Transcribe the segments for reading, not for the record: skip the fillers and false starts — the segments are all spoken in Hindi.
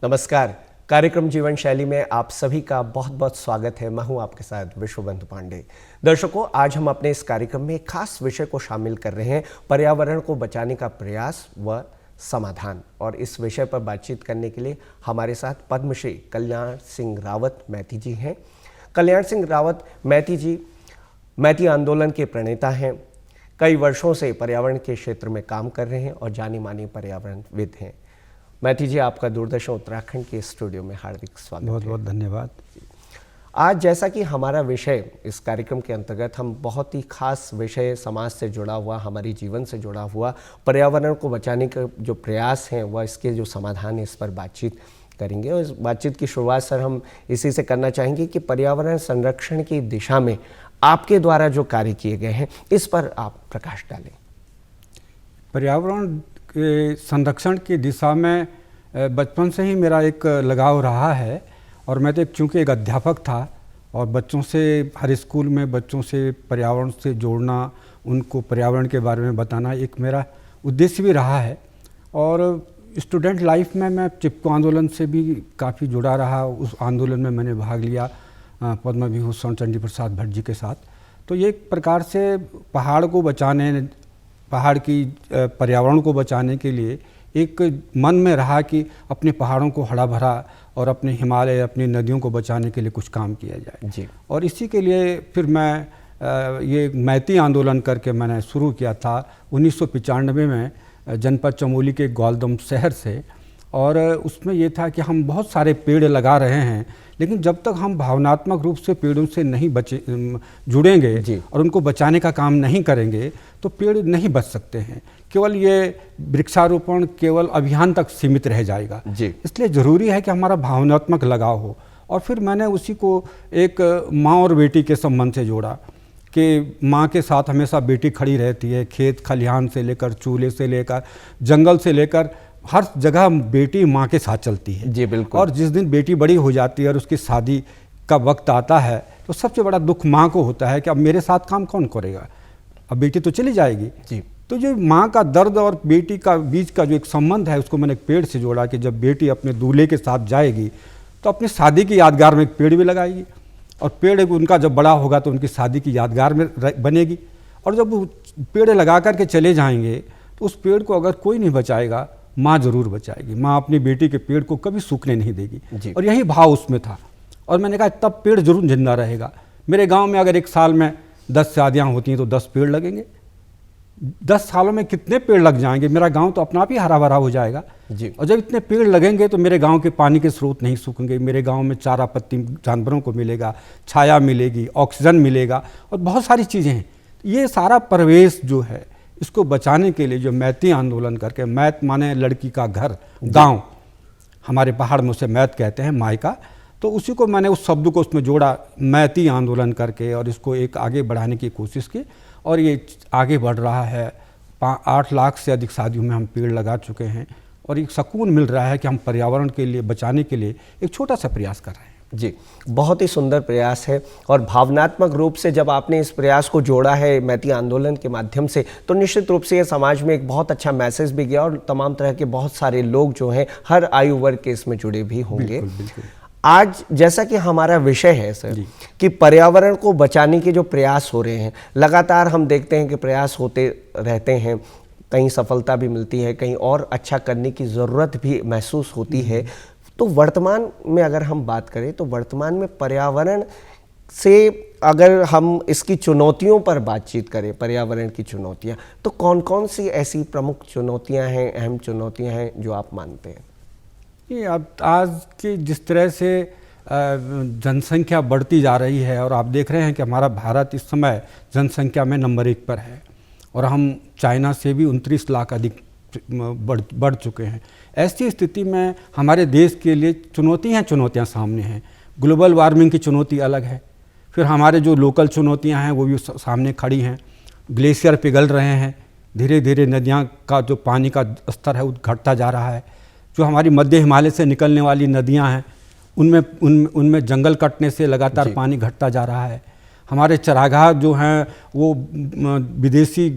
नमस्कार। कार्यक्रम जीवन शैली में आप सभी का बहुत बहुत स्वागत है। मैं हूं आपके साथ विश्वबंधु पांडे। दर्शकों, आज हम अपने इस कार्यक्रम में एक खास विषय को शामिल कर रहे हैं, पर्यावरण को बचाने का प्रयास व समाधान। और इस विषय पर बातचीत करने के लिए हमारे साथ पद्मश्री कल्याण सिंह रावत मैती जी हैं। कल्याण सिंह रावत मैती जी मैती आंदोलन के प्रणेता हैं। कई वर्षों से पर्यावरण के क्षेत्र में काम कर रहे हैं और जाने माने पर्यावरणविद हैं। मैती जी, आपका दूरदर्शन उत्तराखंड के स्टूडियो में हार्दिक स्वागत है। बहुत बहुत धन्यवाद। आज जैसा कि हमारा विषय, इस कार्यक्रम के अंतर्गत हम बहुत ही खास विषय, समाज से जुड़ा हुआ, हमारे जीवन से जुड़ा हुआ पर्यावरण को बचाने का जो प्रयास हैं वह इसके जो समाधान है, इस पर बातचीत करेंगे। और इस बातचीत की शुरुआत सर हम इसी से करना चाहेंगे कि पर्यावरण संरक्षण की दिशा में आपके द्वारा जो कार्य किए गए हैं, इस पर आप प्रकाश डालें। पर्यावरण के संरक्षण की दिशा में बचपन से ही मेरा एक लगाव रहा है। और मैं तो चूँकि एक अध्यापक था और बच्चों से, हर स्कूल में बच्चों से पर्यावरण से जोड़ना, उनको पर्यावरण के बारे में बताना एक मेरा उद्देश्य भी रहा है। और स्टूडेंट लाइफ में मैं चिपको आंदोलन से भी काफ़ी जुड़ा रहा। उस आंदोलन में मैंने भाग लिया पद्म विभूषण चंडी प्रसाद भट्ट जी के साथ। तो ये एक प्रकार से पहाड़ को बचाने, पहाड़ की पर्यावरण को बचाने के लिए एक मन में रहा कि अपने पहाड़ों को हरा भरा और अपने हिमालय, अपनी नदियों को बचाने के लिए कुछ काम किया जाए जी। और इसी के लिए फिर मैं ये मैती आंदोलन करके मैंने शुरू किया था 1995 में जनपद चमोली के ग्वालदम शहर से। और उसमें ये था कि हम बहुत सारे पेड़ लगा रहे हैं, लेकिन जब तक हम भावनात्मक रूप से पेड़ों से नहीं जुड़ेंगे और उनको बचाने का काम नहीं करेंगे तो पेड़ नहीं बच सकते हैं। केवल ये वृक्षारोपण केवल अभियान तक सीमित रह जाएगा। इसलिए ज़रूरी है कि हमारा भावनात्मक लगाव हो। और फिर मैंने उसी को एक माँ और बेटी के संबंध से जोड़ा कि माँ के साथ हमेशा बेटी खड़ी रहती है। खेत खलिहान से लेकर, चूल्हे से लेकर, जंगल से लेकर, हर जगह बेटी माँ के साथ चलती है। जी बिल्कुल। और जिस दिन बेटी बड़ी हो जाती है और उसकी शादी का वक्त आता है तो सबसे बड़ा दुख माँ को होता है कि अब मेरे साथ काम कौन करेगा, अब बेटी तो चली जाएगी। जी। तो जो माँ का दर्द और बेटी का बीच का जो एक संबंध है, उसको मैंने एक पेड़ से जोड़ा कि जब बेटी अपने दूल्हे के साथ जाएगी तो अपनी शादी की यादगार में एक पेड़ भी लगाएगी। और पेड़ उनका जब बड़ा होगा तो उनकी शादी की यादगार में बनेगी। और जब वो पेड़ लगा करके चले जाएंगे तो उस पेड़ को अगर कोई नहीं बचाएगा, माँ जरूर बचाएगी। माँ अपनी बेटी के पेड़ को कभी सूखने नहीं देगी। और यही भाव उसमें था। और मैंने कहा तब पेड़ जरूर जिंदा रहेगा। मेरे गांव में अगर एक साल में 10 शादियां होती हैं तो 10 पेड़ लगेंगे। 10 सालों में कितने पेड़ लग जाएंगे, मेरा गांव तो अपना आप ही हरा भरा हो जाएगा। और जब इतने पेड़ लगेंगे तो मेरे गांव के पानी के स्रोत नहीं सूखेंगे। मेरे गांव में चारा पत्ती जानवरों को मिलेगा, छाया मिलेगी, ऑक्सीजन मिलेगा और बहुत सारी चीज़ें हैं। ये सारा परिवेश जो है, इसको बचाने के लिए जो मैती आंदोलन करके, मैत माने लड़की का घर, गांव, हमारे पहाड़ में उसे मैत कहते हैं, मायका। तो उसी को मैंने, उस शब्द को उसमें जोड़ा मैती आंदोलन करके और इसको एक आगे बढ़ाने की कोशिश की। और ये आगे बढ़ रहा है। 8 लाख से अधिक शादियों में हम पेड़ लगा चुके हैं और एक सुकून मिल रहा है कि हम पर्यावरण के लिए बचाने के लिए एक छोटा सा प्रयास कर रहे हैं। जी, बहुत ही सुंदर प्रयास है। और भावनात्मक रूप से जब आपने इस प्रयास को जोड़ा है मैती आंदोलन के माध्यम से, तो निश्चित रूप से ये समाज में एक बहुत अच्छा मैसेज भी गया और तमाम तरह के बहुत सारे लोग जो हैं, हर आयु वर्ग के इसमें जुड़े भी होंगे। बिल्कुल, बिल्कुल। आज जैसा कि हमारा विषय है सर कि पर्यावरण को बचाने के जो प्रयास हो रहे हैं, लगातार हम देखते हैं कि प्रयास होते रहते हैं। कहीं सफलता भी मिलती है, कहीं और अच्छा करने की ज़रूरत भी महसूस होती है। तो वर्तमान में अगर हम बात करें तो वर्तमान में पर्यावरण से अगर हम इसकी चुनौतियों पर बातचीत करें, पर्यावरण की चुनौतियां, तो कौन कौन सी ऐसी प्रमुख चुनौतियां हैं, अहम चुनौतियां हैं जो आप मानते हैं? ये अब आज की जिस तरह से जनसंख्या बढ़ती जा रही है और आप देख रहे हैं कि हमारा भारत इस समय जनसंख्या में नंबर 1 पर है और हम चाइना से भी 29 लाख अधिक बढ़ चुके हैं। ऐसी स्थिति में हमारे देश के लिए चुनौतियां सामने हैं। ग्लोबल वार्मिंग की चुनौती अलग है, फिर हमारे जो लोकल चुनौतियां हैं वो भी सामने खड़ी हैं। ग्लेशियर पिघल रहे हैं, धीरे धीरे नदियां का जो पानी का स्तर है वो घटता जा रहा है। जो हमारी मध्य हिमालय से निकलने वाली नदियां हैं उनमें जंगल कटने से लगातार पानी घटता जा रहा है। हमारे चरागाह जो हैं वो विदेशी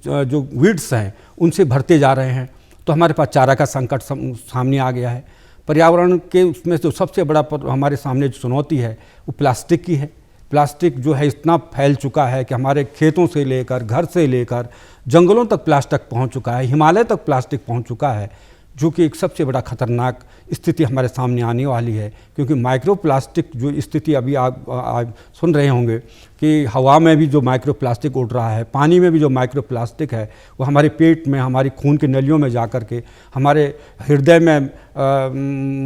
जो वीड्स हैं उनसे भरते जा रहे हैं, तो हमारे पास चारा का संकट सामने आ गया है। पर्यावरण के उसमें जो सबसे बड़ा हमारे सामने जो चुनौती है वो प्लास्टिक की है। प्लास्टिक जो है इतना फैल चुका है कि हमारे खेतों से लेकर, घर से लेकर जंगलों तक प्लास्टिक पहुंच चुका है, हिमालय तक प्लास्टिक पहुंच चुका है, जो कि एक सबसे बड़ा खतरनाक स्थिति हमारे सामने आने वाली है। क्योंकि माइक्रो प्लास्टिक जो स्थिति अभी आप सुन रहे होंगे कि हवा में भी जो माइक्रो प्लास्टिक उड़ रहा है, पानी में भी जो माइक्रो प्लास्टिक है, वो हमारे पेट में, हमारी खून की नलियों में जा कर के हमारे हृदय में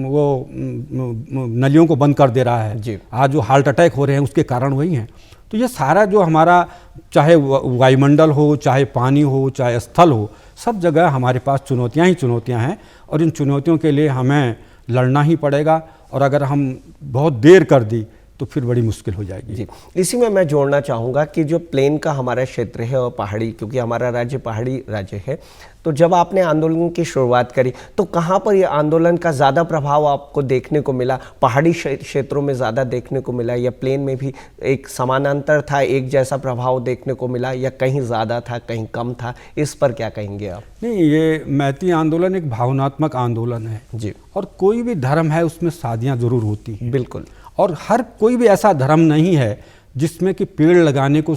वो नलियों को बंद कर दे रहा है जी। आज जो हार्ट अटैक हो रहे हैं उसके कारण वही हैं। तो ये सारा जो हमारा, चाहे वायुमंडल हो, चाहे पानी हो, चाहे स्थल हो, सब जगह हमारे पास चुनौतियां ही चुनौतियां हैं और इन चुनौतियों के लिए हमें लड़ना ही पड़ेगा। और अगर हम बहुत देर कर दी तो फिर बड़ी मुश्किल हो जाएगी। जी, इसी में मैं जोड़ना चाहूँगा कि जो प्लेन का हमारा क्षेत्र है और पहाड़ी, क्योंकि हमारा राज्य पहाड़ी राज्य है, तो जब आपने आंदोलन की शुरुआत करी तो कहाँ पर ये आंदोलन का ज़्यादा प्रभाव आपको देखने को मिला? पहाड़ी क्षेत्रों में ज़्यादा देखने को मिला या प्लेन में भी एक समानांतर था, एक जैसा प्रभाव देखने को मिला, या कहीं ज़्यादा था कहीं कम था? इस पर क्या कहेंगे आप? नहीं, ये मैती आंदोलन एक भावनात्मक आंदोलन है जी। और कोई भी धर्म है उसमें शादियाँ ज़रूर होती हैं। बिल्कुल। और हर कोई भी ऐसा धर्म नहीं है जिसमें कि पेड़ लगाने को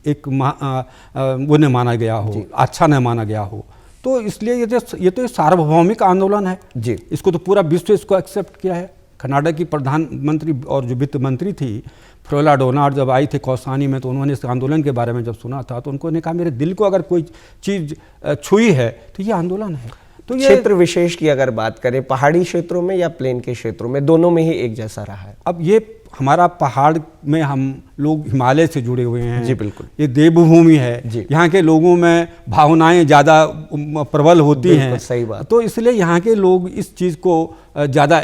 एक वो न माना गया हो, अच्छा न माना गया हो। तो इसलिए ये तो सार्वभौमिक आंदोलन है जी। इसको तो पूरा विश्व इसको एक्सेप्ट किया है। कनाडा की प्रधानमंत्री और जो वित्त मंत्री थी फ्लोरा डोनाल्ड जब आई थी कौसानी में, तो उन्होंने इस आंदोलन के बारे में जब सुना था तो उन्होंने कहा मेरे दिल को अगर कोई चीज़ छुई है तो ये आंदोलन है। तो ये क्षेत्र विशेष की अगर बात करें, पहाड़ी क्षेत्रों में या प्लेन के क्षेत्रों में, दोनों में ही एक जैसा रहा है? अब ये हमारा पहाड़ में हम लोग हिमालय से जुड़े हुए हैं। जी बिल्कुल। ये देवभूमि है, यहाँ के लोगों में भावनाएं ज़्यादा प्रबल होती हैं। सही बात। तो इसलिए यहाँ के लोग इस चीज़ को ज़्यादा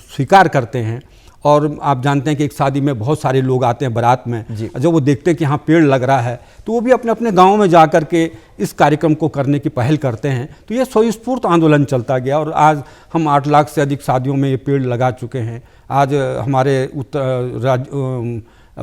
स्वीकार करते हैं। और आप जानते हैं कि एक शादी में बहुत सारे लोग आते हैं बारात में, जब वो देखते हैं कि यहाँ पेड़ लग रहा है तो वो भी अपने अपने गाँव में जा कर के इस कार्यक्रम को करने की पहल करते हैं। तो ये स्वयंस्फूर्त आंदोलन चलता गया और आज हम 8 लाख से अधिक शादियों में ये पेड़ लगा चुके हैं। आज हमारे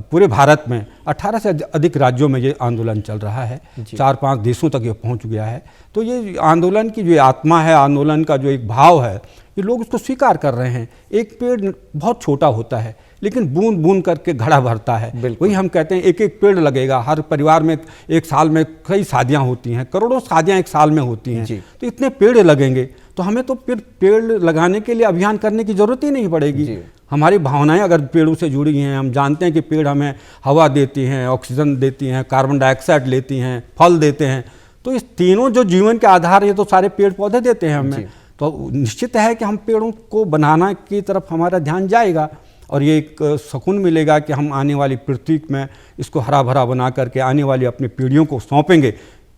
पूरे भारत में 18 से अधिक राज्यों में ये आंदोलन चल रहा है, 4-5 देशों तक ये पहुंच गया है। तो ये आंदोलन की जो आत्मा है, आंदोलन का जो एक भाव है, ये लोग उसको स्वीकार कर रहे हैं। एक पेड़ बहुत छोटा होता है लेकिन बूंद बूंद करके घड़ा भरता है। वही हम कहते हैं एक एक पेड़ लगेगा। हर परिवार में एक साल में कई शादियां होती हैं, करोड़ों शादियां एक साल में होती हैं। तो इतने पेड़ लगेंगे तो हमें तो फिर पेड़ लगाने के लिए अभियान करने की जरूरत ही नहीं पड़ेगी। हमारी भावनाएं अगर पेड़ों से जुड़ी हैं, हम जानते हैं कि पेड़ हमें हवा देती हैं, ऑक्सीजन देती हैं, कार्बन डाइऑक्साइड लेती हैं, फल देते हैं। तो इस तीनों जो जीवन के आधार ये तो सारे पेड़ पौधे देते हैं हमें। तो निश्चित है कि हम पेड़ों को बनाना की तरफ हमारा ध्यान जाएगा और ये एक सुकून मिलेगा कि हम आने वाली पृथ्वी में इसको हरा भरा बना करके आने वाली अपनी पीढ़ियों को सौंपेंगे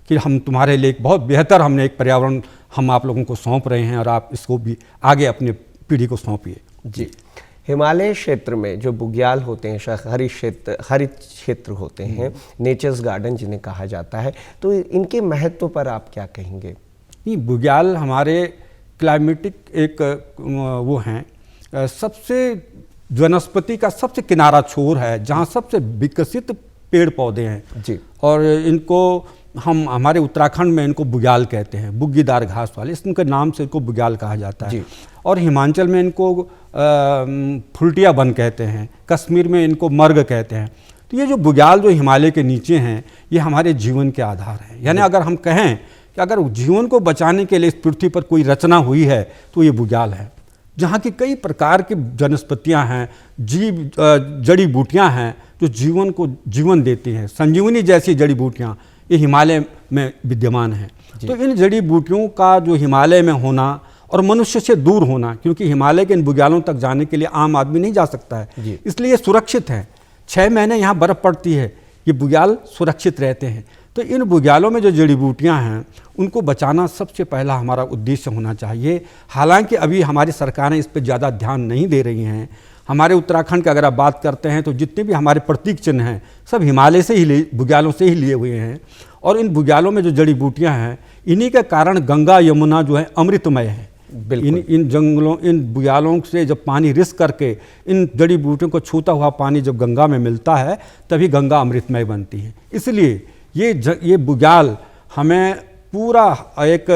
कि हम तुम्हारे लिए एक बहुत बेहतर हमने एक पर्यावरण हम आप लोगों को सौंप रहे हैं और आप इसको भी आगे अपने पीढ़ी को सौंपिए। जी। हिमालय क्षेत्र में जो बुग्याल होते हैं, हरित क्षेत्र होते हैं, नेचर्स गार्डन जिन्हें कहा जाता है, तो इनके महत्व पर आप क्या कहेंगे? नहीं, बुग्याल हमारे क्लाइमेटिक एक वो हैं, सबसे वनस्पति का सबसे किनारा छोर है जहाँ सबसे विकसित पेड़ पौधे हैं जी। और इनको हम हमारे उत्तराखंड में इनको बुग्याल कहते हैं, बुग्गीदार घास वाले, इनके नाम से इनको बुग्याल कहा जाता है। और हिमाचल में इनको फुलटिया वन कहते हैं, कश्मीर में इनको मर्ग कहते हैं। तो ये जो बुग्याल जो हिमालय के नीचे हैं ये हमारे जीवन के आधार हैं। यानी अगर हम कहें कि अगर जीवन को बचाने के लिए इस पृथ्वी पर कोई रचना हुई है तो ये बुग्याल है, जहाँ की कई प्रकार की वनस्पतियाँ हैं, जड़ी बूटियाँ हैं जो जीवन को जीवन देती हैं। संजीवनी जैसी जड़ी बूटियाँ ये हिमालय में विद्यमान हैं। तो इन जड़ी बूटियों का जो हिमालय में होना और मनुष्य से दूर होना, क्योंकि हिमालय के इन बुग्यालों तक जाने के लिए आम आदमी नहीं जा सकता है, इसलिए ये सुरक्षित है। 6 महीने यहाँ बर्फ़ पड़ती है, ये बुग्याल सुरक्षित रहते हैं। तो इन बुग्यालों में जो जड़ी बूटियाँ हैं उनको बचाना सबसे पहला हमारा उद्देश्य होना चाहिए। हालांकि अभी हमारी सरकारें इस पर ज़्यादा ध्यान नहीं दे रही हैं। हमारे उत्तराखंड की अगर आप बात करते हैं तो जितने भी हमारे प्रतीक चिन्ह हैं सब हिमालय से ही बुग्यालों से ही लिए हुए हैं। और इन बुग्यालों में जो जड़ी बूटियाँ हैं इन्हीं के कारण गंगा यमुना जो है अमृतमय है। इन जंगलों, इन बुग्यालों से जब पानी रिस करके इन जड़ी बूटियों को छूता हुआ पानी जब गंगा में मिलता है तभी गंगा अमृतमय बनती है। इसलिए ये बुग्याल हमें पूरा एक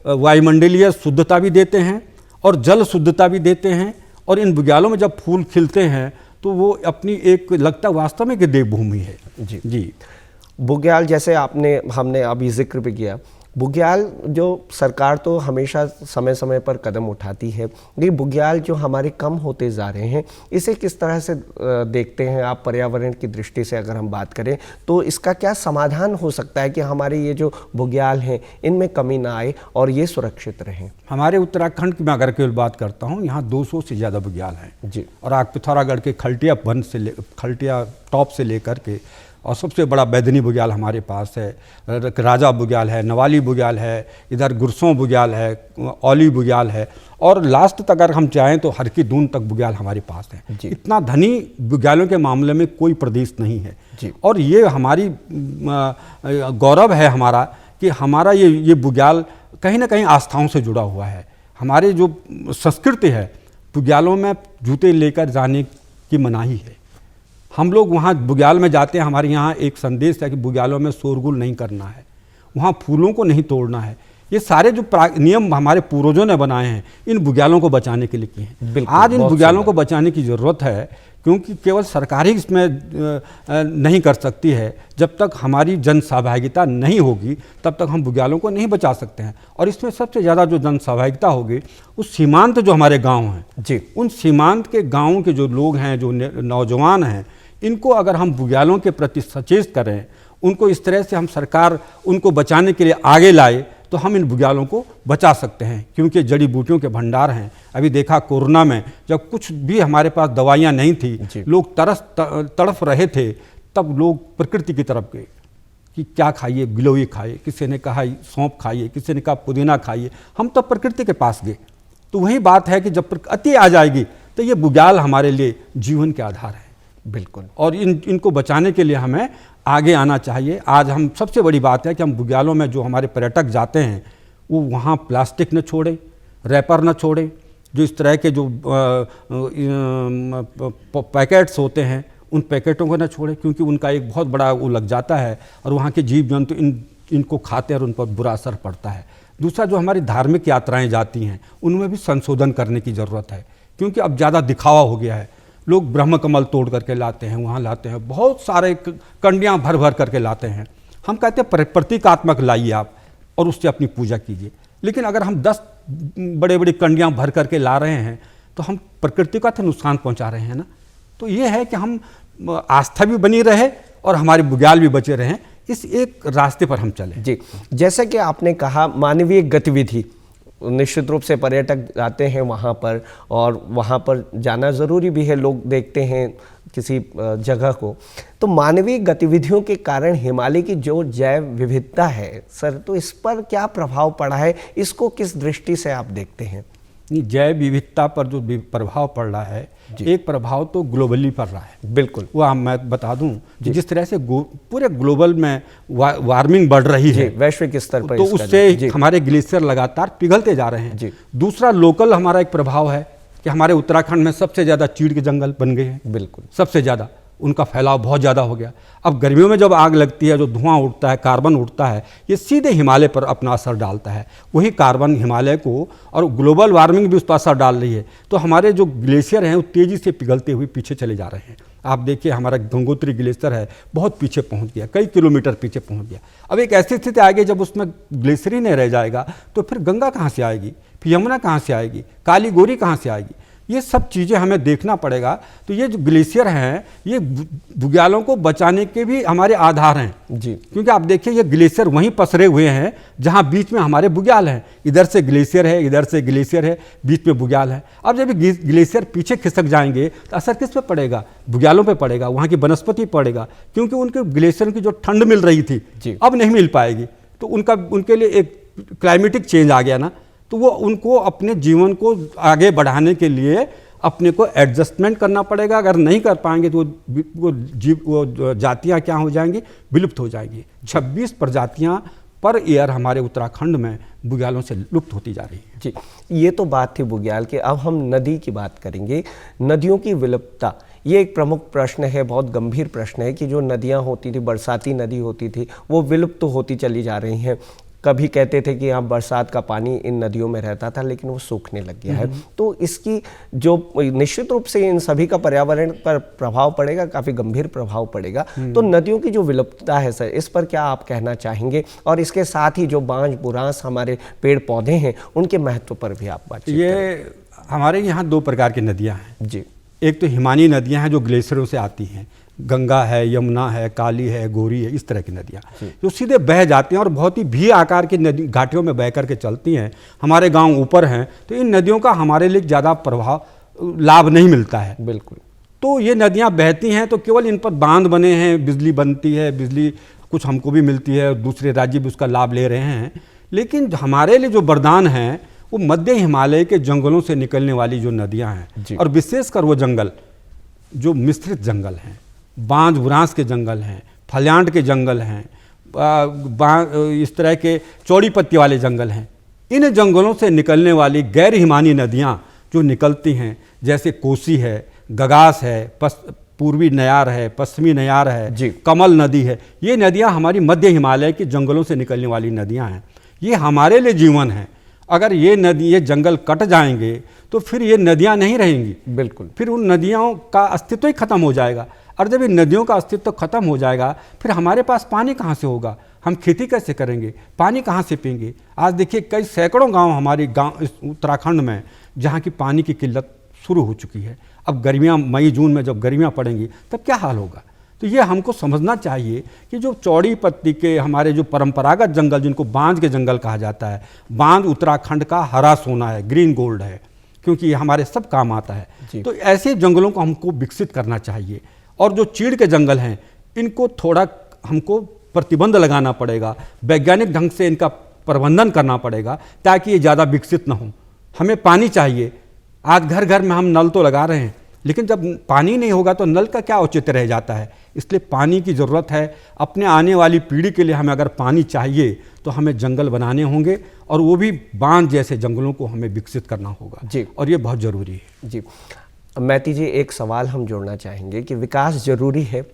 वायुमंडलीय शुद्धता भी देते हैं और जल शुद्धता भी देते हैं। और इन बुग्यालों में जब फूल खिलते हैं तो वो अपनी एक लगता वास्तव में कि देवभूमि है। जी जी। बुग्याल जैसे हमने अभी जिक्र भी किया, बुग्याल जो सरकार तो हमेशा समय समय पर कदम उठाती है, ये बुग्याल जो हमारे कम होते जा रहे हैं, इसे किस तरह से देखते हैं आप पर्यावरण की दृष्टि से? अगर हम बात करें तो इसका क्या समाधान हो सकता है कि हमारे ये जो बुग्याल हैं इनमें कमी ना आए और ये सुरक्षित रहें? हमारे उत्तराखंड की मैं अगर केवल बात करता हूँ, यहाँ 200 से ज़्यादा बुग्याल हैं जी। और आग पिथौरागढ़ के खल्टिया टॉप से लेकर के और सबसे बड़ा बैदनी बुग्याल हमारे पास है, राजा बुग्याल है, नवाली बुग्याल है, इधर गुरसों बुग्याल है, औली बुग्याल है और लास्ट तक अगर हम चाहें तो हरकी दून तक बुग्याल हमारे पास है। इतना धनी बुग्यालों के मामले में कोई प्रदेश नहीं है जी। और ये हमारी गौरव है हमारा कि हमारा ये बुग्याल कहीं ना कहीं आस्थाओं से जुड़ा हुआ है। हमारी जो संस्कृति है, बुग्यालों में जूते लेकर जाने की मनाही है। हम लोग वहाँ बुग्याल में जाते हैं, हमारे यहाँ एक संदेश है कि बुग्यालों में शोरगुल नहीं करना है, वहाँ फूलों को नहीं तोड़ना है। ये सारे जो नियम हमारे पूर्वजों ने बनाए हैं इन बुग्यालों को बचाने के लिए किए हैं। आज इन बुग्यालों को बचाने की ज़रूरत है, क्योंकि केवल सरकार ही इसमें नहीं कर सकती है। जब तक हमारी जन सहभागिता नहीं होगी तब तक हम बुग्यालों को नहीं बचा सकते हैं। और इसमें सबसे ज़्यादा जो जन सहभागिता होगी उस सीमांत जो हमारे गांव हैं जी, उन सीमांत के गाँव के जो लोग हैं, जो नौजवान हैं, इनको अगर हम बुग्यालों के प्रति सचेत करें, उनको इस तरह से हम सरकार उनको बचाने के लिए आगे लाए तो हम इन बुग्यालों को बचा सकते हैं। क्योंकि जड़ी बूटियों के भंडार हैं। अभी देखा कोरोना में जब कुछ भी हमारे पास दवाइयाँ नहीं थी, लोग तड़फ रहे थे, तब लोग प्रकृति की तरफ गए कि क्या खाइए, गिलोई खाइए, किसी ने कहा सौंफ खाइए, किसी ने कहा पुदीना खाइए। हम तब प्रकृति के पास गए। तो वही बात है कि जब अति आ जाएगी तो ये बुग्याल हमारे लिए जीवन के आधार है। बिल्कुल। और इनको बचाने के लिए हमें आगे आना चाहिए। आज हम सबसे बड़ी बात है कि हम बुग्यालों में जो हमारे पर्यटक जाते हैं वो वहाँ प्लास्टिक न छोड़े, रैपर न छोड़े, जो इस तरह के जो पैकेट्स होते हैं उन पैकेटों को न छोड़े, क्योंकि उनका एक बहुत बड़ा वो लग जाता है और वहाँ के जीव जंतु इनको खाते हैं और उन पर बुरा असर पड़ता है। दूसरा, जो हमारी धार्मिक यात्राएँ जाती हैं उनमें भी संशोधन करने की ज़रूरत है, क्योंकि अब ज़्यादा दिखावा हो गया है। लोग ब्रह्म कमल तोड़ करके लाते हैं, वहाँ लाते हैं, बहुत सारे कंडियाँ भर भर करके लाते हैं। हम कहते हैं प्रतीकात्मक लाइए आप और उससे अपनी पूजा कीजिए। लेकिन अगर हम 10 बड़े बड़ी कंडियाँ भर करके ला रहे हैं तो हम प्रकृति का तो नुकसान पहुँचा रहे हैं ना। तो ये है कि हम आस्था भी बनी रहे और हमारे बुग्याल भी बचे रहें, इस एक रास्ते पर हम चलें। जी, जैसा कि आपने कहा मानवीय गतिविधि, निश्चित रूप से पर्यटक जाते हैं वहाँ पर और वहाँ पर जाना ज़रूरी भी है। लोग देखते हैं किसी जगह को, तो मानवीय गतिविधियों के कारण हिमालय की जो जैव विविधता है सर, तो इस पर क्या प्रभाव पड़ा है? इसको किस दृष्टि से आप देखते हैं? जैव विविधता पर जो प्रभाव पड़ रहा है, एक प्रभाव तो ग्लोबली पड़ रहा है। बिल्कुल, वो मैं बता दूं कि जिस तरह से पूरे ग्लोबल में वार्मिंग बढ़ रही है वैश्विक स्तर पर, तो उससे हमारे ग्लेशियर लगातार पिघलते जा रहे हैं। दूसरा, लोकल हमारा एक प्रभाव है कि हमारे उत्तराखंड में सबसे ज़्यादा चीड़ के जंगल बन गए हैं। बिल्कुल, सबसे ज़्यादा उनका फैलाव बहुत ज़्यादा हो गया। अब गर्मियों में जब आग लगती है, जो धुआं उठता है, कार्बन उठता है, ये सीधे हिमालय पर अपना असर डालता है। वही कार्बन हिमालय को, और ग्लोबल वार्मिंग भी उस पर असर डाल रही है। तो हमारे जो ग्लेशियर हैं वो तेज़ी से पिघलते हुए पीछे चले जा रहे हैं। आप देखिए, हमारा गंगोत्री ग्लेशियर है, बहुत पीछे पहुंच गया, कई किलोमीटर पीछे पहुंच गया। अब एक ऐसी स्थिति आ गई जब उसमें ग्लेशियर ही नहीं रह जाएगा तो फिर गंगा कहाँ से आएगी, फिर यमुना कहाँ से आएगी, काली गोरी कहाँ से आएगी? ये सब चीज़ें हमें देखना पड़ेगा। तो ये जो ग्लेशियर हैं ये बुग्यालों को बचाने के भी हमारे आधार हैं जी, क्योंकि आप देखिए ये ग्लेशियर वहीं पसरे हुए हैं जहाँ बीच में हमारे बुग्याल हैं। इधर से ग्लेशियर है, इधर से ग्लेशियर है, बीच में बुग्याल है। अब जब ग्लेशियर पीछे खिसक जाएंगे तो असर किस पे पड़ेगा? बुग्यालों पे पड़ेगा, वहाँ की वनस्पति पड़ेगा, क्योंकि उनके ग्लेशियर की जो ठंड मिल रही थी अब नहीं मिल पाएगी। तो उनके लिए एक क्लाइमेटिक चेंज आ गया ना, तो वो उनको अपने जीवन को आगे बढ़ाने के लिए अपने को एडजस्टमेंट करना पड़ेगा। अगर नहीं कर पाएंगे तो वो जातियाँ क्या हो जाएंगी? विलुप्त हो जाएंगी। 26 प्रजातियाँ पर ईयर हमारे उत्तराखंड में बुग्यालों से लुप्त होती जा रही है। जी, ये तो बात थी बुग्याल की। अब हम नदी की बात करेंगे। नदियों की विलुप्तता, ये एक प्रमुख प्रश्न है, बहुत गंभीर प्रश्न है कि जो नदियाँ होती थी, बरसाती नदी होती थी, वो विलुप्त होती चली जा रही हैं। कभी कहते थे कि यहाँ बरसात का पानी इन नदियों में रहता था, लेकिन वो सूखने लग गया है। तो इसकी जो निश्चित रूप से इन सभी का पर्यावरण पर प्रभाव पड़ेगा, काफ़ी गंभीर प्रभाव पड़ेगा। तो नदियों की जो विलुप्तता है सर, इस पर क्या आप कहना चाहेंगे? और इसके साथ ही जो बांझ बुरांस हमारे पेड़ पौधे हैं, उनके महत्व पर भी आप बातचीत करें। ये हमारे यहाँ दो प्रकार की नदियाँ हैं जी। एक तो हिमानी नदियाँ हैं जो ग्लेशियरों से आती हैं, गंगा है, यमुना है, काली है, गोरी है, इस तरह की नदियाँ जो सीधे बह जाती हैं और बहुत ही भी आकार की नदी घाटियों में बह करके चलती हैं। हमारे गांव ऊपर हैं, तो इन नदियों का हमारे लिए ज़्यादा प्रभाव लाभ नहीं मिलता है। बिल्कुल। तो ये नदियाँ बहती हैं तो केवल इन पर बांध बने हैं, बिजली बनती है, बिजली कुछ हमको भी मिलती है, दूसरे राज्य भी उसका लाभ ले रहे हैं। लेकिन हमारे लिए जो वरदान है वो मध्य हिमालय के जंगलों से निकलने वाली जो नदियाँ हैं, और विशेषकर वो जंगल जो मिश्रित जंगल हैं, बांझ बुरांस के जंगल हैं, फलियांट के जंगल हैं, इस तरह के चौड़ी पत्ती वाले जंगल हैं। इन जंगलों से निकलने वाली गैर हिमानी नदियाँ जो निकलती हैं, जैसे कोसी है, गगास है, पूर्वी नयार है, पश्चिमी नयार है, कमल नदी है, ये नदियाँ हमारी मध्य हिमालय के जंगलों से निकलने वाली नदियाँ हैं। ये हमारे लिए जीवन है। अगर ये जंगल कट जाएंगे तो फिर ये नदियाँ नहीं रहेंगी। बिल्कुल। फिर उन नदियों का अस्तित्व ही खत्म हो जाएगा, और जब इन नदियों का अस्तित्व खत्म हो जाएगा फिर हमारे पास पानी कहाँ से होगा? हम खेती कैसे करेंगे? पानी कहाँ से पीएंगे? आज देखिए कई सैकड़ों गांव हमारे गांव इस उत्तराखंड में जहाँ की पानी की किल्लत शुरू हो चुकी है। अब गर्मियाँ, मई जून में जब गर्मियाँ पड़ेंगी तब क्या हाल होगा? तो ये हमको समझना चाहिए कि जो चौड़ी पत्ती के हमारे जो परंपरागत जंगल, जिनको बांझ के जंगल कहा जाता है, बांझ उत्तराखंड का हरा सोना है, ग्रीन गोल्ड है, क्योंकि ये हमारे सब काम आता है। तो ऐसे जंगलों को हमको विकसित करना चाहिए। और जो चीड़ के जंगल हैं, इनको थोड़ा हमको प्रतिबंध लगाना पड़ेगा, वैज्ञानिक ढंग से इनका प्रबंधन करना पड़ेगा ताकि ये ज़्यादा विकसित ना हो। हमें पानी चाहिए। आज घर घर में हम नल तो लगा रहे हैं, लेकिन जब पानी नहीं होगा तो नल का क्या औचित्य रह जाता है। इसलिए पानी की ज़रूरत है। अपने आने वाली पीढ़ी के लिए हमें अगर पानी चाहिए तो हमें जंगल बनाने होंगे, और वो भी बांध जैसे जंगलों को हमें विकसित करना होगा जी। और ये बहुत ज़रूरी है जी। मैती जी, एक सवाल हम जोड़ना चाहेंगे कि विकास ज़रूरी है,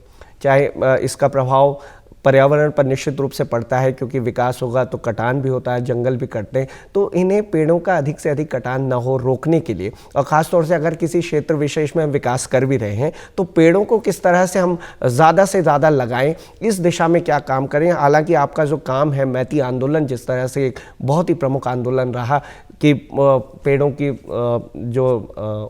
चाहे इसका प्रभाव पर्यावरण पर निश्चित रूप से पड़ता है, क्योंकि विकास होगा तो कटान भी होता है, जंगल भी कटते हैं। तो इन्हें पेड़ों का अधिक से अधिक कटान ना हो, रोकने के लिए, और ख़ासतौर से अगर किसी क्षेत्र विशेष में हम विकास कर भी रहे हैं तो पेड़ों को किस तरह से हम ज़्यादा से ज़्यादा लगाएं, इस दिशा में क्या काम करें। हालांकि आपका जो काम है मैती आंदोलन, जिस तरह से एक बहुत ही प्रमुख आंदोलन रहा कि पेड़ों की जो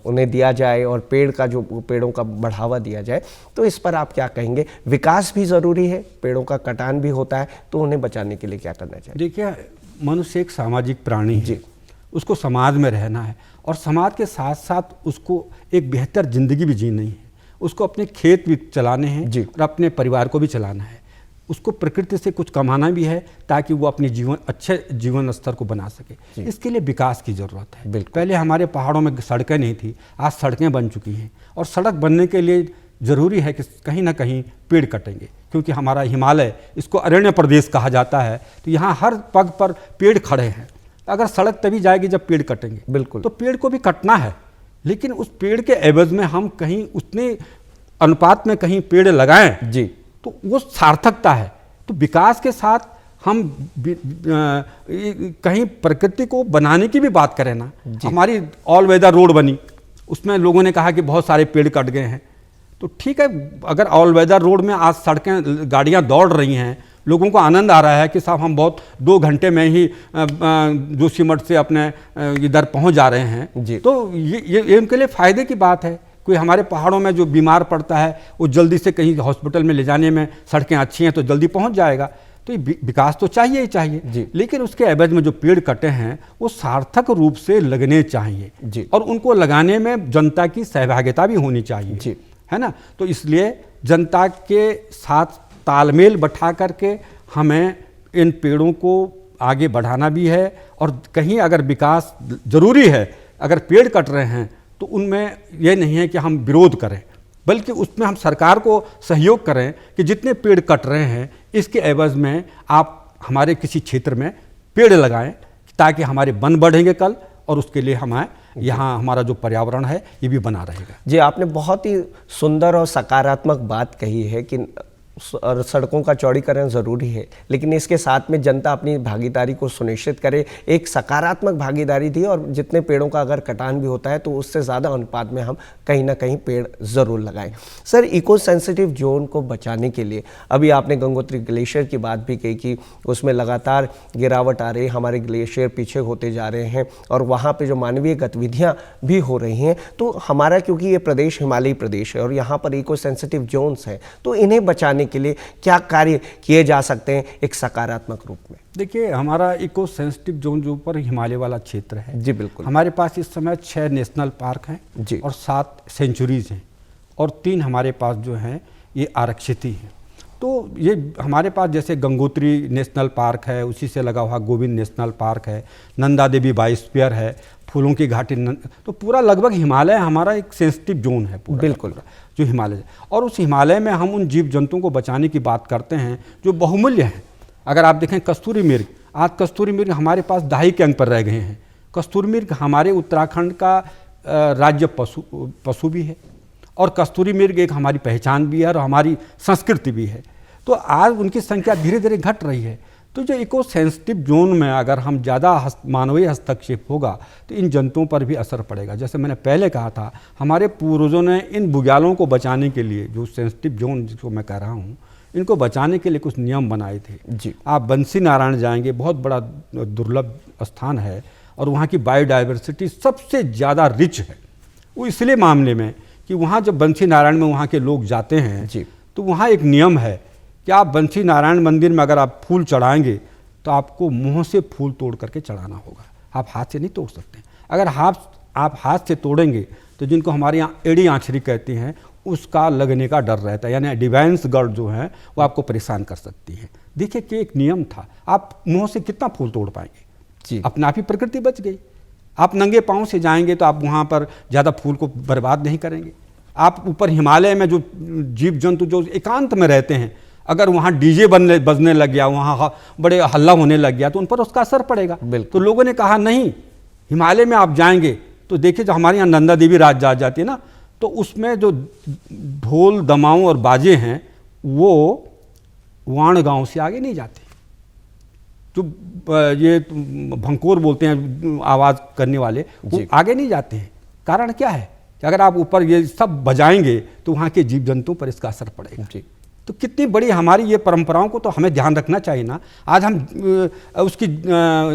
उन्हें दिया जाए और पेड़ों का बढ़ावा दिया जाए, तो इस पर आप क्या कहेंगे? विकास भी ज़रूरी है, पेड़ों का कटान भी होता है, तो उन्हें बचाने के लिए क्या करना चाहिए? देखिए, मनुष्य एक सामाजिक प्राणी है, उसको समाज में रहना है, और समाज के साथ साथ उसको एक बेहतर ज़िंदगी भी जीनी है। उसको अपने खेत भी चलाने हैं और अपने परिवार को भी चलाना है। उसको प्रकृति से कुछ कमाना भी है ताकि वो अपने अच्छे जीवन स्तर को बना सके। इसके लिए विकास की ज़रूरत है। पहले हमारे पहाड़ों में सड़कें नहीं थी, आज सड़कें बन चुकी हैं, और सड़क बनने के लिए ज़रूरी है कि कहीं ना कहीं पेड़ कटेंगे, क्योंकि हमारा हिमालय, इसको अरण्य प्रदेश कहा जाता है, तो यहाँ हर पग पर पेड़ खड़े हैं। अगर सड़क तभी जाएगी जब पेड़ कटेंगे। बिल्कुल। तो पेड़ को भी कटना है, लेकिन उस पेड़ के एवज में हम कहीं उतने अनुपात में कहीं पेड़ लगाएं जी, तो वो सार्थकता है। तो विकास के साथ हम कहीं प्रकृति को बनाने की भी बात करें ना। हमारी ऑल वेदर रोड बनी, उसमें लोगों ने कहा कि बहुत सारे पेड़ कट गए हैं, तो ठीक है, अगर ऑल वेदर रोड में आज सड़कें, गाड़ियां दौड़ रही हैं, लोगों को आनंद आ रहा है कि साहब हम बहुत 2 घंटे में ही जोशीमठ से अपने इधर पहुंच जा रहे हैं जी, तो ये उनके लिए फ़ायदे की बात है। कोई हमारे पहाड़ों में जो बीमार पड़ता है वो जल्दी से कहीं हॉस्पिटल में ले जाने में सड़कें अच्छी हैं तो जल्दी पहुंच जाएगा। तो ये विकास तो चाहिए ही चाहिए, लेकिन उसके एवज में जो पेड़ कटे हैं वो सार्थक रूप से लगने चाहिए जी, और उनको लगाने में जनता की सहभागिता भी होनी चाहिए जी, है ना। तो इसलिए जनता के साथ तालमेल बैठा करके हमें इन पेड़ों को आगे बढ़ाना भी है, और कहीं अगर विकास जरूरी है, अगर पेड़ कट रहे हैं तो उनमें यह नहीं है कि हम विरोध करें, बल्कि उसमें हम सरकार को सहयोग करें कि जितने पेड़ कट रहे हैं इसके एवज में आप हमारे किसी क्षेत्र में पेड़ लगाएं, ताकि हमारे वन बढ़ेंगे कल, और उसके लिए हमें यहाँ हमारा जो पर्यावरण है ये भी बना रहेगा। जी, आपने बहुत ही सुंदर और सकारात्मक बात कही है कि और सड़कों का चौड़ीकरण ज़रूरी है, लेकिन इसके साथ में जनता अपनी भागीदारी को सुनिश्चित करे, एक सकारात्मक भागीदारी दी, और जितने पेड़ों का अगर कटान भी होता है तो उससे ज़्यादा अनुपात में हम कहीं ना कहीं पेड़ ज़रूर लगाएं। सर, इको सेंसिटिव जोन को बचाने के लिए अभी आपने गंगोत्री ग्लेशियर की बात भी कही कि उसमें लगातार गिरावट आ रही है, हमारे ग्लेशियर पीछे होते जा रहे हैं और वहाँ पर जो मानवीय गतिविधियाँ भी हो रही हैं, तो हमारा क्योंकि ये प्रदेश हिमालयी प्रदेश है और यहाँ पर इको सेंसिटिव जोन्स हैं, तो इन्हें बचाने के लिए क्या कार्य किए जा सकते हैं एक सकारात्मक रूप में? देखिए, हमारा इको सेंसिटिव जोन जो ऊपर हिमालय वाला क्षेत्र है जी बिल्कुल, हमारे पास इस समय 6 नेशनल पार्क हैं जी, और 7 सेंचुरीज हैं और 3 हमारे पास जो हैं ये आरक्षित ही हैं। तो ये हमारे पास जैसे गंगोत्री नेशनल पार्क है, उसी से लगा हुआ गोविंद नेशनल पार्क है, नंदा देवी बायोस्फीयर है, फूलों की घाटी, तो पूरा लगभग हिमालय हमारा एक सेंसिटिव जोन है पूरा, बिल्कुल जो हिमालय। और उस हिमालय में हम उन जीव जंतुओं को बचाने की बात करते हैं जो बहुमूल्य हैं। अगर आप देखें कस्तूरी मृग, आज कस्तूरी मृग हमारे पास दहाई के अंक पर रह गए हैं। कस्तूरी मृग हमारे उत्तराखंड का राज्य पशु भी है और कस्तूरी मृग एक हमारी पहचान भी है और हमारी संस्कृति भी है। तो आज उनकी संख्या धीरे धीरे घट रही है। तो जो इको सेंसिटिव जोन में अगर हम ज़्यादा मानवीय हस्तक्षेप होगा तो इन जंतुओं पर भी असर पड़ेगा। जैसे मैंने पहले कहा था, हमारे पूर्वजों ने इन बुग्यालों को बचाने के लिए, जो सेंसिटिव जोन जिसको मैं कह रहा हूँ, इनको बचाने के लिए कुछ नियम बनाए थे जी। आप बंसी नारायण जाएंगे, बहुत बड़ा दुर्लभ स्थान है और वहाँ की बायोडाइवर्सिटी सबसे ज़्यादा रिच है। वो इसलिए मामले में कि वहाँ जब बंसी नारायण में वहाँ के लोग जाते हैं जी, तो वहाँ एक नियम है कि आप बंसी नारायण मंदिर में अगर आप फूल चढ़ाएंगे तो आपको मुंह से फूल तोड़ करके चढ़ाना होगा, आप हाथ से नहीं तोड़ सकते। अगर आप हाथ से तोड़ेंगे तो जिनको हमारे यहाँ एड़ी आँचरी कहती हैं, उसका लगने का डर रहता है, यानी डिवाइंस गर्ड जो है वो आपको परेशान कर सकती है। देखिए कि एक नियम था, आप मुँह से कितना फूल तोड़ पाएंगे जी, अपने आप ही प्रकृति बच गई। आप नंगे पाँव से जाएंगे तो आप वहाँ पर ज़्यादा फूल को बर्बाद नहीं करेंगे। आप ऊपर हिमालय में जो जीव जंतु जो एकांत में रहते हैं, अगर वहाँ डीजे बजने लग गया, वहाँ बड़े हल्ला होने लग गया तो उन पर उसका असर पड़ेगा। तो लोगों ने कहा नहीं, हिमालय में आप जाएंगे तो देखिए जो हमारे यहाँ नंदा देवी राज जाती है ना, तो उसमें जो ढोल दमाऊं और बाजे हैं वो वाण गांव से आगे नहीं जाते। जो ये भंकोर बोलते हैं आवाज़ करने वाले, वो आगे नहीं जाते हैं। कारण क्या है कि अगर आप ऊपर ये सब बजाएंगे तो वहाँ के जीव जंतुओं पर इसका असर पड़ेगा जी। तो कितनी बड़ी हमारी ये परंपराओं को तो हमें ध्यान रखना चाहिए ना। आज हम उसकी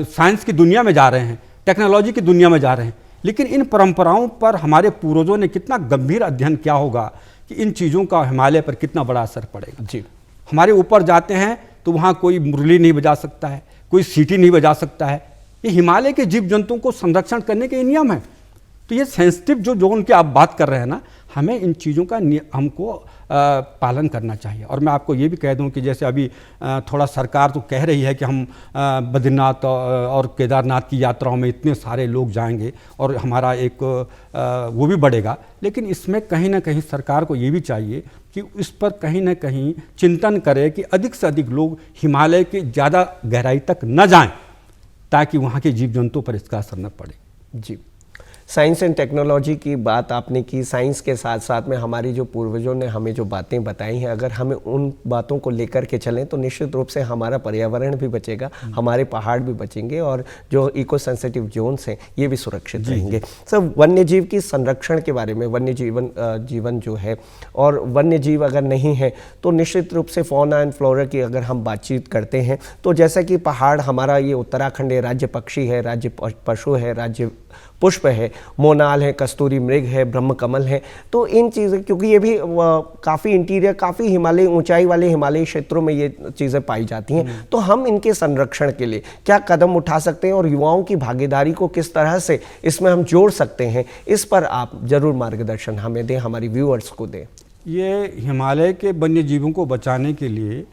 साइंस की दुनिया में जा रहे हैं, टेक्नोलॉजी की दुनिया में जा रहे हैं, लेकिन इन परंपराओं पर हमारे पूर्वजों ने कितना गंभीर अध्ययन किया होगा कि इन चीज़ों का हिमालय पर कितना बड़ा असर पड़ेगा जी। हमारे ऊपर जाते हैं तो वहाँ कोई मुरली नहीं बजा सकता है, कोई सीटी नहीं बजा सकता है। ये हिमालय के जीव जंतुओं को संरक्षण करने के नियम है। तो ये सेंसिटिव जो जोन की आप बात कर रहे हैं ना, हमें इन चीज़ों का हमको पालन करना चाहिए। और मैं आपको ये भी कह दूं कि जैसे अभी थोड़ा सरकार तो कह रही है कि हम बद्रीनाथ और केदारनाथ की यात्राओं में इतने सारे लोग जाएंगे और हमारा एक वो भी बढ़ेगा, लेकिन इसमें कहीं ना कहीं सरकार को ये भी चाहिए कि इस पर कहीं ना कहीं चिंतन करे कि अधिक से अधिक लोग हिमालय के ज़्यादा गहराई तक न जाएं, ताकि वहाँ के जीव जंतुओं पर इसका असर न पड़े जी। साइंस एंड टेक्नोलॉजी की बात आपने की, साइंस के साथ साथ में हमारी जो पूर्वजों ने हमें जो बातें बताई हैं, अगर हमें उन बातों को लेकर के चलें तो निश्चित रूप से हमारा पर्यावरण भी बचेगा, हमारे पहाड़ भी बचेंगे और जो इको सेंसिटिव जोन्स हैं ये भी सुरक्षित रहेंगे। सर, वन्य जीव की संरक्षण के बारे में, वन्य जीवन जो है, और वन्य जीव अगर नहीं है तो निश्चित रूप से फौना एंड फ्लोरा की अगर हम बातचीत करते हैं तो जैसा कि पहाड़ हमारा ये उत्तराखंड है, राज्य पक्षी है, राज्य पशु है, राज्य पुष्प है, मोनाल है, कस्तूरी मृग है, ब्रह्मकमल है, तो इन चीज़ें क्योंकि ये भी काफ़ी इंटीरियर, काफ़ी हिमालय ऊंचाई वाले हिमालयी क्षेत्रों में ये चीज़ें पाई जाती हैं, तो हम इनके संरक्षण के लिए क्या कदम उठा सकते हैं और युवाओं की भागीदारी को किस तरह से इसमें हम जोड़ सकते हैं, इस पर आप जरूर मार्गदर्शन हमें दें, हमारी व्यूअर्स को दें। ये हिमालय के वन्य जीवों को बचाने के लिए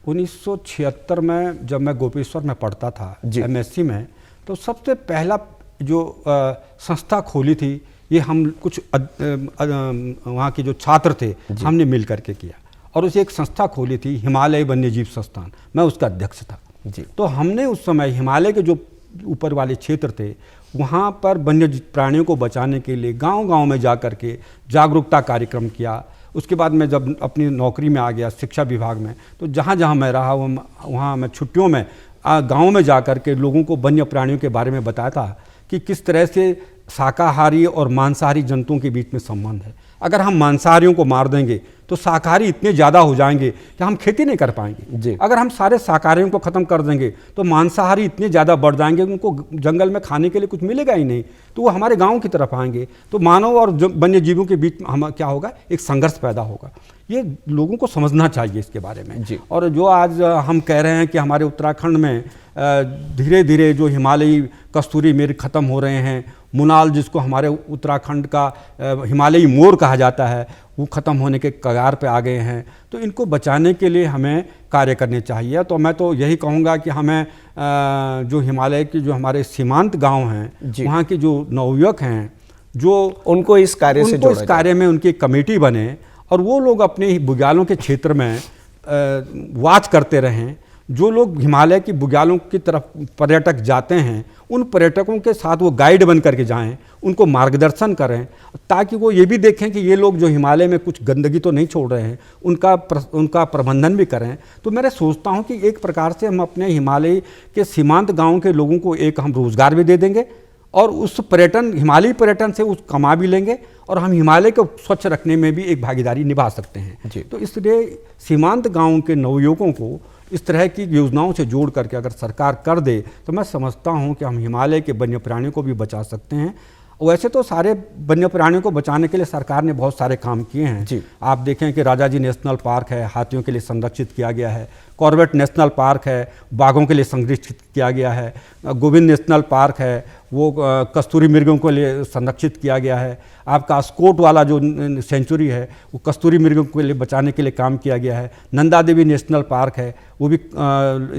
1976 में जब मैं गोपेश्वर में पढ़ता था MSc में, तो सबसे पहला जो संस्था खोली थी ये हम कुछ वहाँ के जो छात्र थे हमने मिल करके किया और उसे एक संस्था खोली थी हिमालय वन्यजीव संस्थान, मैं उसका अध्यक्ष था जी। तो हमने उस समय हिमालय के जो ऊपर वाले क्षेत्र थे वहाँ पर वन्य प्राणियों को बचाने के लिए गांव-गांव में जा कर के जागरूकता कार्यक्रम किया, उसके बाद मैं जब अपनी नौकरी में आ गया शिक्षा विभाग में, तो जहाँ जहाँ मैं रहा वहाँ मैं छुट्टियों में गाँव में जा कर के लोगों को वन्य प्राणियों के बारे में बताया था कि किस तरह से शाकाहारी और मांसाहारी जंतुओं के बीच में संबंध है। अगर हम मांसाहारियों को मार देंगे तो शाकाहारी इतने ज़्यादा हो जाएंगे कि हम खेती नहीं कर पाएंगे। अगर हम सारे शाकाहारियों को ख़त्म कर देंगे तो मांसाहारी इतने ज़्यादा बढ़ जाएंगे, उनको जंगल में खाने के लिए कुछ मिलेगा ही नहीं, तो वो हमारे गांव की तरफ आएंगे। तो मानव और वन्य जीवों के बीच हम क्या होगा, एक संघर्ष पैदा होगा। ये लोगों को समझना चाहिए इसके बारे में। और जो आज हम कह रहे हैं कि हमारे उत्तराखंड में धीरे धीरे जो हिमालयी कस्तूरी मृग खत्म हो रहे हैं, मुनाल जिसको हमारे उत्तराखंड का हिमालयी मोर कहा जाता है, वो ख़त्म होने के कगार पे आ गए हैं। तो इनको बचाने के लिए हमें कार्य करने चाहिए। तो मैं तो यही कहूँगा कि हमें जो हिमालय की जो हमारे सीमांत गांव हैं, वहाँ के जो नवयुवक हैं, जो उनको इस कार्य से इस कार्य में उनकी कमेटी बने और वो लोग अपने बुग्यालों के क्षेत्र में वाच करते रहें। जो लोग हिमालय की बुग्यालों की तरफ पर्यटक जाते हैं, उन पर्यटकों के साथ वो गाइड बन करके जाएं, उनको मार्गदर्शन करें, ताकि वो ये भी देखें कि ये लोग जो हिमालय में कुछ गंदगी तो नहीं छोड़ रहे हैं, उनका प्रबंधन भी करें। तो मैं सोचता हूँ कि एक प्रकार से हम अपने हिमालय के सीमांत गाँव के लोगों को एक हम रोज़गार भी दे देंगे और उस पर्यटन, हिमालयी पर्यटन से उस कमा भी लेंगे और हम हिमालय को स्वच्छ रखने में भी एक भागीदारी निभा सकते हैं। तो इसलिए सीमांत गाँव के नवयुवकों को इस तरह की योजनाओं से जोड़ करके अगर सरकार कर दे तो मैं समझता हूं कि हम हिमालय के वन्य प्राणियों को भी बचा सकते हैं। वैसे तो सारे वन्य प्राणियों को बचाने के लिए सरकार ने बहुत सारे काम किए हैं। आप देखें कि राजाजी नेशनल पार्क है, हाथियों के लिए संरक्षित किया गया है। कॉर्बेट नेशनल पार्क है, बाघों के लिए संरक्षित किया गया है। गोविंद नेशनल पार्क है, वो कस्तूरी मृगों के लिए संरक्षित किया गया है। आपका स्कोट वाला जो सेंचुरी है, वो कस्तूरी मृगों के लिए बचाने के लिए काम किया गया है। नंदा देवी नेशनल पार्क है, वो भी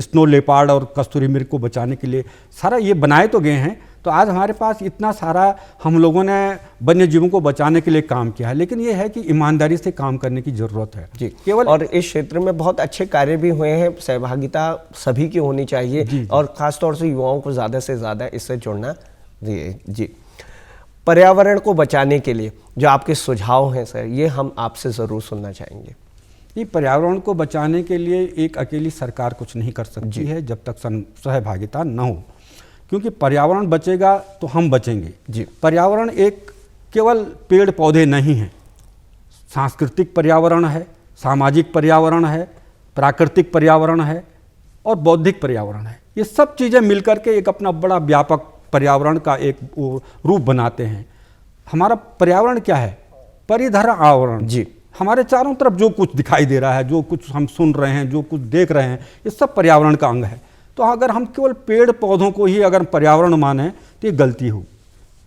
स्नो लेपार्ड और कस्तूरी मृग को बचाने के लिए सारा ये बनाए तो गए हैं। तो आज हमारे पास इतना सारा हम लोगों ने वन्य जीवों को बचाने के लिए काम किया है, लेकिन ये है कि ईमानदारी से काम करने की ज़रूरत है। केवल और इस क्षेत्र में बहुत अच्छे कार्य भी हुए हैं, सहभागिता सभी की होनी चाहिए और ख़ासतौर से युवाओं को ज़्यादा से ज़्यादा इससे जुड़ना। जी, पर्यावरण को बचाने के लिए जो आपके सुझाव हैं सर, ये हम आपसे ज़रूर सुनना चाहेंगे। ये पर्यावरण को बचाने के लिए एक अकेली सरकार कुछ नहीं कर सकती है जब तक सहभागिता न हो, क्योंकि पर्यावरण बचेगा तो हम बचेंगे। पर्यावरण एक केवल पेड़ पौधे नहीं हैं, सांस्कृतिक पर्यावरण है, सामाजिक पर्यावरण है, प्राकृतिक पर्यावरण है और बौद्धिक पर्यावरण है। ये सब चीज़ें मिलकर के एक अपना बड़ा व्यापक पर्यावरण का एक रूप बनाते हैं। हमारा पर्यावरण क्या है? परिधर आवरण। हमारे चारों तरफ जो कुछ दिखाई दे रहा है, जो कुछ हम सुन रहे हैं, जो कुछ देख रहे हैं, ये सब पर्यावरण का अंग है। तो अगर हम केवल पेड़ पौधों को ही अगर पर्यावरण माने तो ये गलती हो।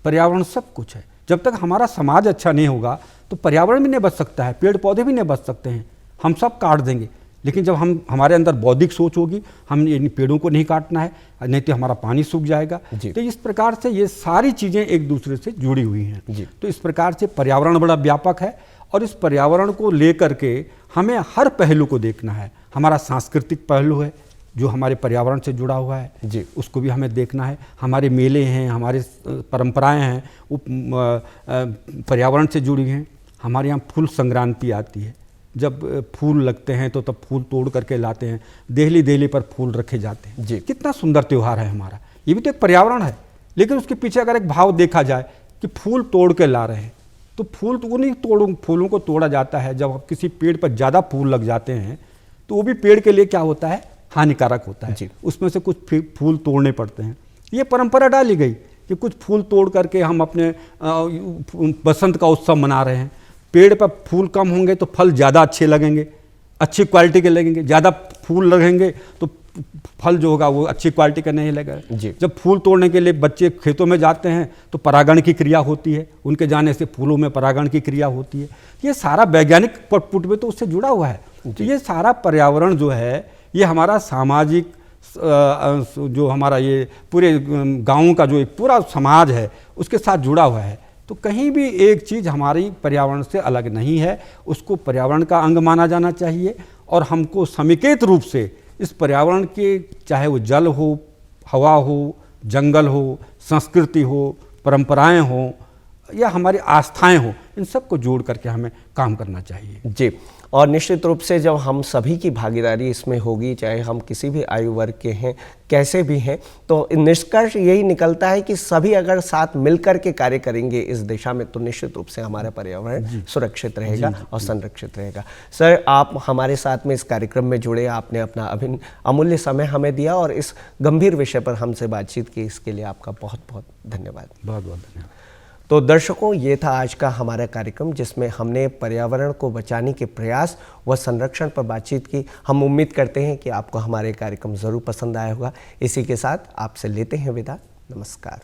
पर्यावरण सब कुछ है। जब तक हमारा समाज अच्छा नहीं होगा तो पर्यावरण भी नहीं बच सकता है, पेड़ पौधे भी नहीं बच सकते हैं। हम सब काट देंगे, लेकिन जब हमारे अंदर बौद्धिक सोच होगी, हम इन पेड़ों को नहीं काटना है, नहीं तो हमारा पानी सूख जाएगा। तो इस प्रकार से ये सारी चीज़ें एक दूसरे से जुड़ी हुई हैं। तो इस प्रकार से पर्यावरण बड़ा व्यापक है और इस पर्यावरण को लेकर के हमें हर पहलू को देखना है। हमारा सांस्कृतिक पहलू है जो हमारे पर्यावरण से जुड़ा हुआ है, उसको भी हमें देखना है। हमारे मेले हैं, हमारे परंपराएं हैं, वो पर्यावरण से जुड़ी हैं। हमारे यहाँ फूल संक्रांति आती है, जब फूल लगते हैं तो तब फूल तोड़ करके लाते हैं, देहली देहली पर फूल रखे जाते हैं। कितना सुंदर त्यौहार है हमारा, ये भी तो एक पर्यावरण है। लेकिन उसके पीछे अगर एक भाव देखा जाए कि फूल तोड़ के ला रहे हैं, तो फूल तो उन्हीं फूलों को तोड़ा जाता है। जब किसी पेड़ पर ज़्यादा फूल लग जाते हैं तो वो भी पेड़ के लिए क्या होता है, हानिकारक होता है। उसमें से कुछ फूल तोड़ने पड़ते हैं। ये परंपरा डाली गई कि कुछ फूल तोड़ करके हम अपने बसंत का उत्सव मना रहे हैं। पेड़ पर फूल कम होंगे तो फल ज़्यादा अच्छे लगेंगे, अच्छी क्वालिटी के लगेंगे। ज़्यादा फूल लगेंगे तो फल जो होगा वो अच्छी क्वालिटी का नहीं लगेगा। जब फूल तोड़ने के लिए बच्चे खेतों में जाते हैं तो परागण की क्रिया होती है, उनके जाने से फूलों में परागण की क्रिया होती है। ये सारा वैज्ञानिक पट में तो उससे जुड़ा हुआ है। तो ये सारा पर्यावरण जो है, ये हमारा सामाजिक जो हमारा ये पूरे गाँव का जो एक पूरा समाज है उसके साथ जुड़ा हुआ है। तो कहीं भी एक चीज़ हमारी पर्यावरण से अलग नहीं है, उसको पर्यावरण का अंग माना जाना चाहिए। और हमको समेकित रूप से इस पर्यावरण के, चाहे वो जल हो, हवा हो, जंगल हो, संस्कृति हो, परंपराएं हो, या हमारी आस्थाएं हो, इन सबको जोड़ करके हमें काम करना चाहिए। जी, और निश्चित रूप से जब हम सभी की भागीदारी इसमें होगी, चाहे हम किसी भी आयु वर्ग के हैं, कैसे भी हैं, तो निष्कर्ष यही निकलता है कि सभी अगर साथ मिलकर के कार्य करेंगे इस दिशा में, तो निश्चित रूप से हमारा पर्यावरण सुरक्षित रहेगा और संरक्षित रहेगा। सर, आप हमारे साथ में इस कार्यक्रम में जुड़े, आपने अपना अमूल्य समय हमें दिया और इस गंभीर विषय पर हमसे बातचीत की, इसके लिए आपका बहुत बहुत धन्यवाद। बहुत बहुत धन्यवाद। तो दर्शकों, ये था आज का हमारा कार्यक्रम जिसमें हमने पर्यावरण को बचाने के प्रयास व संरक्षण पर बातचीत की। हम उम्मीद करते हैं कि आपको हमारे कार्यक्रम ज़रूर पसंद आया होगा। इसी के साथ आपसे लेते हैं विदा। नमस्कार।